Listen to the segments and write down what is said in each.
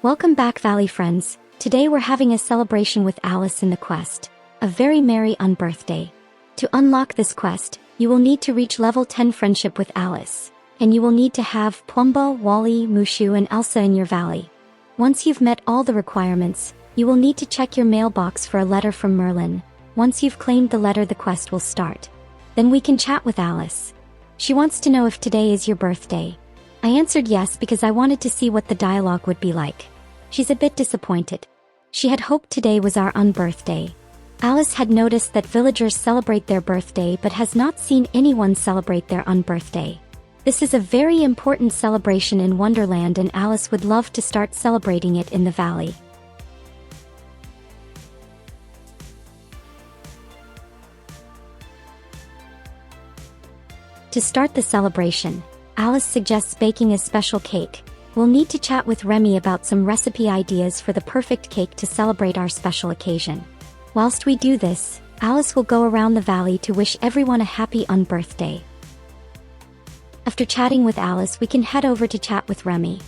Welcome back, Valley friends. Today we're having a celebration with Alice in the quest. A very merry Unbirthday. To unlock this quest, you will need to reach level 10 friendship with Alice. And you will need to have Plumbo, Wally, Mushu and Elsa in your valley. Once you've met all the requirements, you will need to check your mailbox for a letter from Merlin. Once you've claimed the letter, the quest will start. Then we can chat with Alice. She wants to know if today is your birthday. I answered yes because I wanted to see what the dialogue would be like. She's a bit disappointed. She had hoped today was our Unbirthday. Alice had noticed that villagers celebrate their birthday but has not seen anyone celebrate their Unbirthday. This is a very important celebration in Wonderland and Alice would love to start celebrating it in the valley. To start the celebration, Alice suggests baking a special cake. We'll need to chat with Remy about some recipe ideas for the perfect cake to celebrate our special occasion. Whilst we do this, Alice will go around the valley to wish everyone a happy Unbirthday. After chatting with Alice, we can head over to chat with Remy.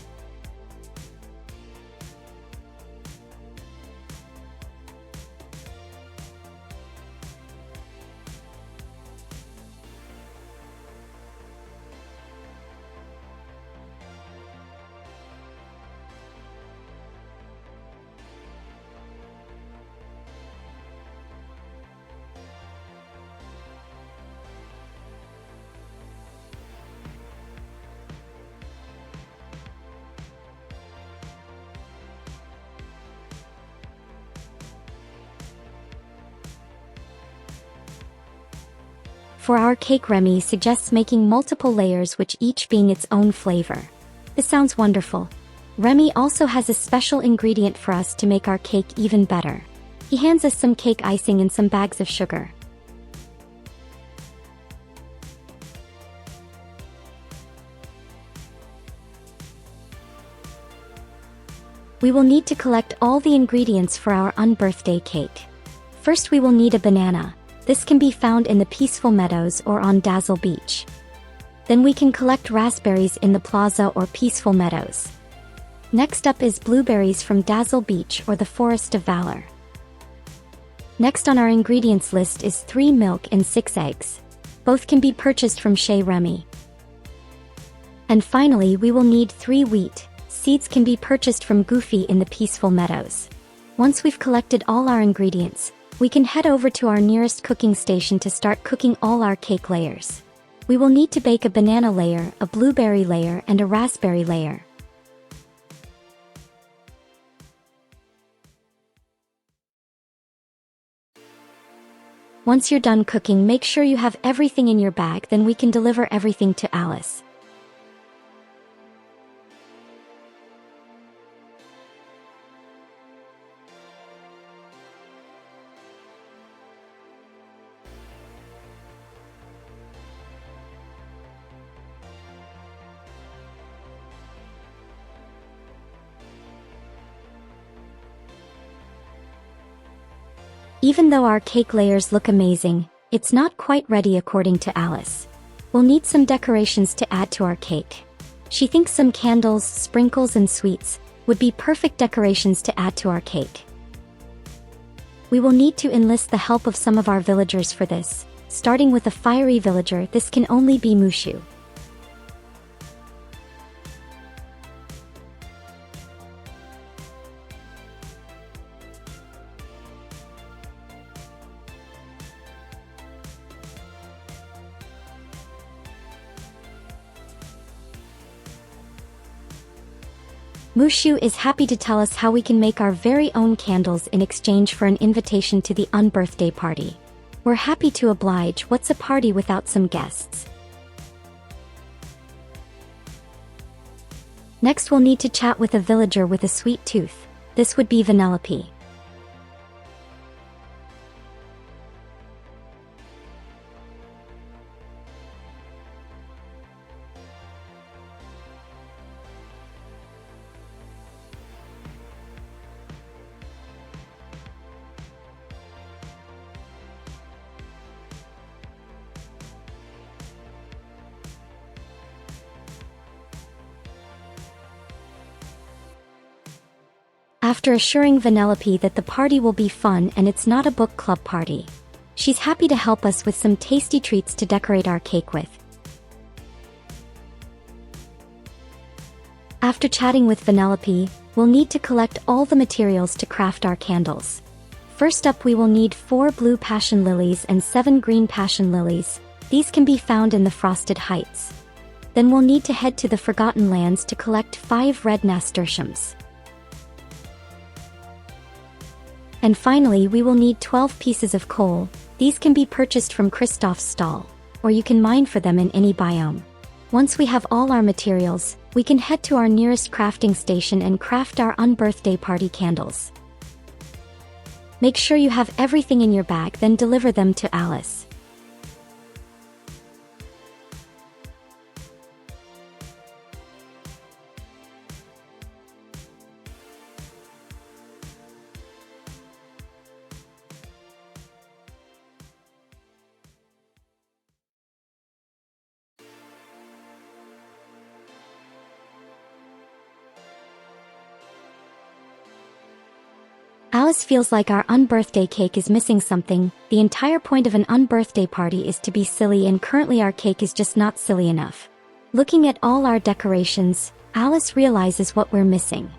For our cake, Remy suggests making multiple layers, which each being its own flavor. This sounds wonderful. Remy also has a special ingredient for us to make our cake even better. He hands us some cake icing and some bags of sugar. We will need to collect all the ingredients for our Unbirthday cake. First, we will need a banana. This can be found in the Peaceful Meadows or on Dazzle Beach. Then we can collect raspberries in the Plaza or Peaceful Meadows. Next up is blueberries from Dazzle Beach or the Forest of Valor. Next on our ingredients list is 3 milk and 6 eggs. Both can be purchased from Chez Remy. And finally, we will need 3 wheat. Seeds can be purchased from Goofy in the Peaceful Meadows. Once we've collected all our ingredients, we can head over to our nearest cooking station to start cooking all our cake layers. We will need to bake a banana layer, a blueberry layer, and a raspberry layer. Once you're done cooking, make sure you have everything in your bag, then we can deliver everything to Alice. Even though our cake layers look amazing, it's not quite ready according to Alice. We'll need some decorations to add to our cake. She thinks some candles, sprinkles and sweets would be perfect decorations to add to our cake. We will need to enlist the help of some of our villagers for this. Starting with a fiery villager, this can only be Mushu. Mushu is happy to tell us how we can make our very own candles in exchange for an invitation to the Unbirthday party. We're happy to oblige. What's a party without some guests? Next, we'll need to chat with a villager with a sweet tooth. This would be Vanellope. after assuring Vanellope that the party will be fun and it's not a book club party. She's happy to help us with some tasty treats to decorate our cake with. After chatting with Vanellope, we'll need to collect all the materials to craft our candles. First up, we will need 4 blue passion lilies and 7 green passion lilies. These can be found in the Frosted Heights. Then we'll need to head to the Forgotten Lands to collect 5 red nasturtiums. And finally, we will need 12 pieces of coal. These can be purchased from Kristoff's stall, or you can mine for them in any biome. Once we have all our materials, we can head to our nearest crafting station and craft our unbirthday party candles. Make sure you have everything in your bag, then deliver them to Alice. Alice feels like our unbirthday cake is missing something. The entire point of an unbirthday party is to be silly, and currently our cake is just not silly enough. Looking at all our decorations, Alice realizes what we're missing.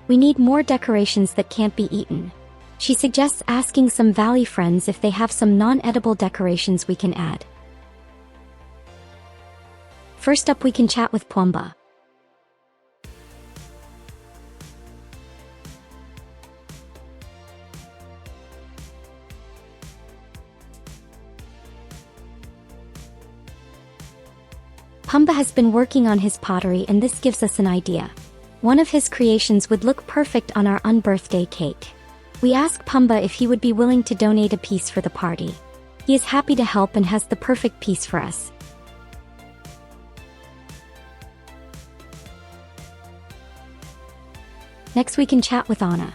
We need more decorations that can't be eaten. She suggests asking some Valley friends if they have some non-edible decorations we can add. First up, we can chat with Pumbaa. Pumbaa has been working on his pottery, and this gives us an idea. One of his creations would look perfect on our unbirthday cake. We ask Pumbaa if he would be willing to donate a piece for the party. He is happy to help and has the perfect piece for us. Next, we can chat with Anna.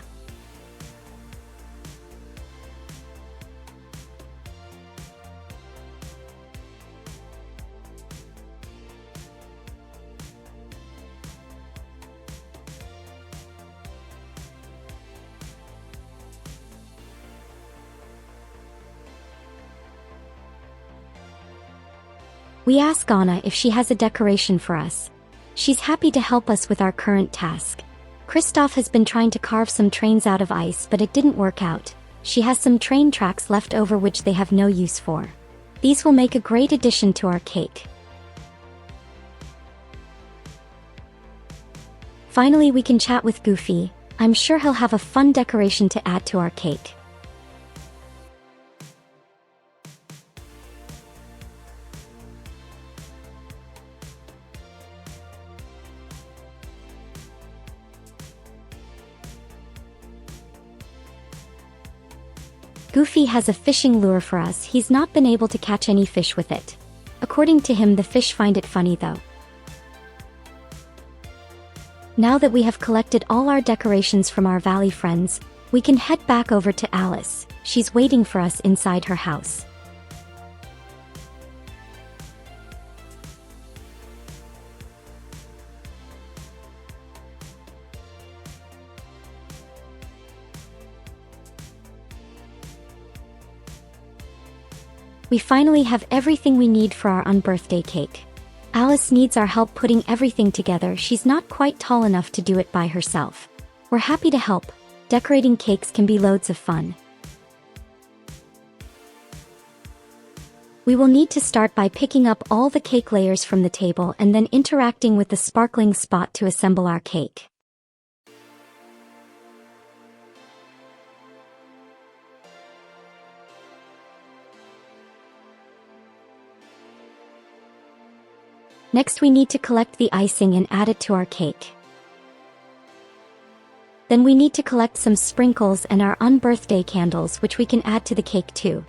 We ask Anna if she has a decoration for us. She's happy to help us with our current task. Kristoff has been trying to carve some trains out of ice, but it didn't work out. She has some train tracks left over which they have no use for. These will make a great addition to our cake. Finally, we can chat with Goofy. I'm sure he'll have a fun decoration to add to our cake. Goofy has a fishing lure for us. He's not been able to catch any fish with it. According to him, the fish find it funny though. Now that we have collected all our decorations from our Valley friends, we can head back over to Alice. She's waiting for us inside her house. We finally have everything we need for our unbirthday cake. Alice needs our help putting everything together. She's not quite tall enough to do it by herself. We're happy to help. Decorating cakes can be loads of fun. We will need to start by picking up all the cake layers from the table and then interacting with the sparkling spot to assemble our cake. Next, we need to collect the icing and add it to our cake. Then we need to collect some sprinkles and our unbirthday candles, which we can add to the cake too.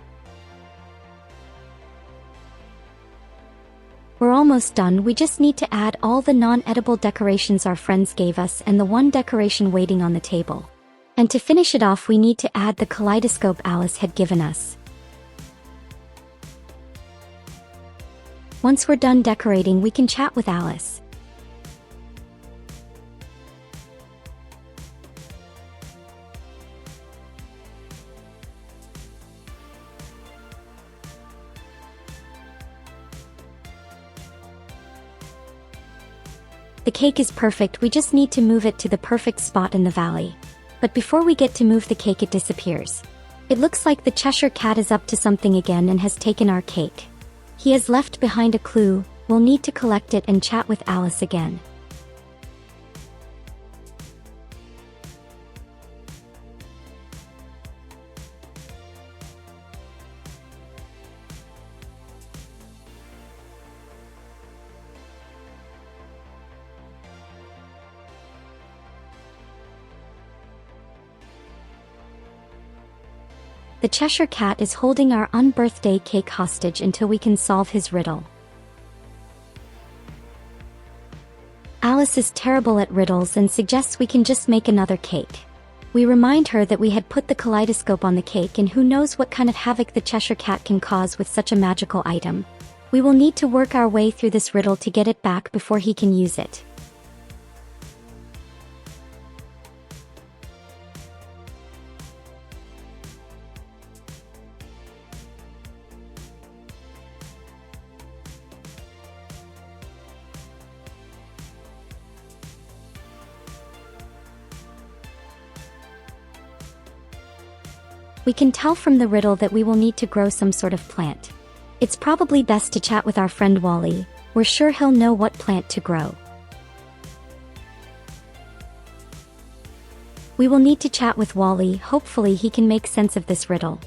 We're almost done. We just need to add all the non-edible decorations our friends gave us and the one decoration waiting on the table. And to finish it off, we need to add the kaleidoscope Alice had given us. Once we're done decorating, we can chat with Alice. The cake is perfect, we just need to move it to the perfect spot in the valley. But before we get to move the cake, it disappears. It looks like the Cheshire Cat is up to something again and has taken our cake. He has left behind a clue. We'll need to collect it and chat with Alice again. The Cheshire Cat is holding our unbirthday cake hostage until we can solve his riddle. Alice is terrible at riddles and suggests we can just make another cake. We remind her that we had put the kaleidoscope on the cake, and who knows what kind of havoc the Cheshire Cat can cause with such a magical item. We will need to work our way through this riddle to get it back before he can use it. We can tell from the riddle that we will need to grow some sort of plant. It's probably best to chat with our friend Wally. We're sure he'll know what plant to grow. We will need to chat with Wally. Hopefully he can make sense of this riddle.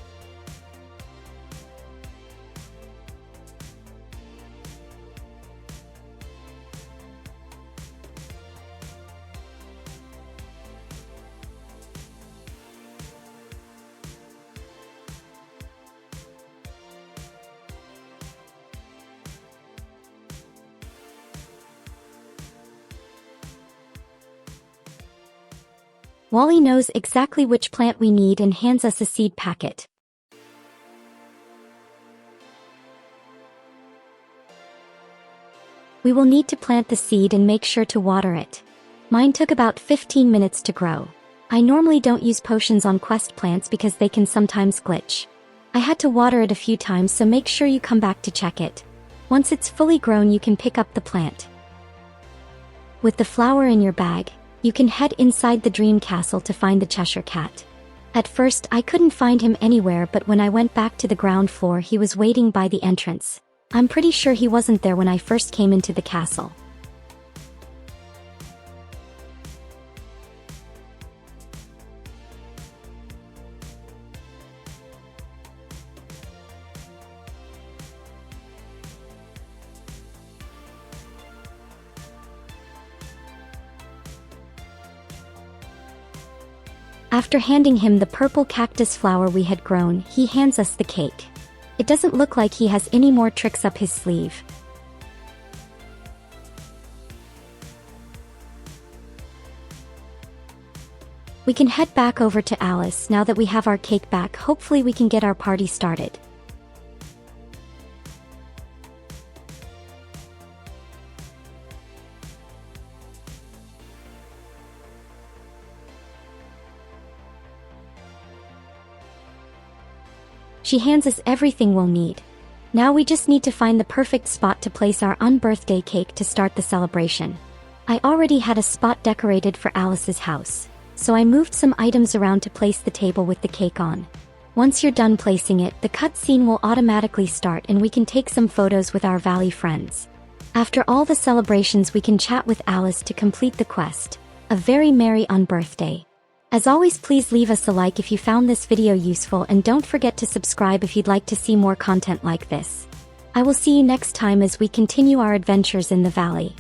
Wally knows exactly which plant we need and hands us a seed packet. We will need to plant the seed and make sure to water it. Mine took about 15 minutes to grow. I normally don't use potions on quest plants because they can sometimes glitch. I had to water it a few times, so make sure you come back to check it. Once it's fully grown, you can pick up the plant. With the flower in your bag, you can head inside the dream castle to find the Cheshire Cat. At first, I couldn't find him anywhere, but when I went back to the ground floor, he was waiting by the entrance. I'm pretty sure he wasn't there when I first came into the castle. After handing him the purple cactus flower we had grown, he hands us the cake. It doesn't look like he has any more tricks up his sleeve. We can head back over to Alice now that we have our cake back. Hopefully we can get our party started. She hands us everything we'll need. Now we just need to find the perfect spot to place our unbirthday cake to start the celebration. I already had a spot decorated for Alice's house, so I moved some items around to place the table with the cake on. Once you're done placing it, the cutscene will automatically start and we can take some photos with our Valley friends. After all the celebrations, we can chat with Alice to complete the quest. A very merry unbirthday. As always, please leave us a like if you found this video useful, and don't forget to subscribe if you'd like to see more content like this. I will see you next time as we continue our adventures in the valley.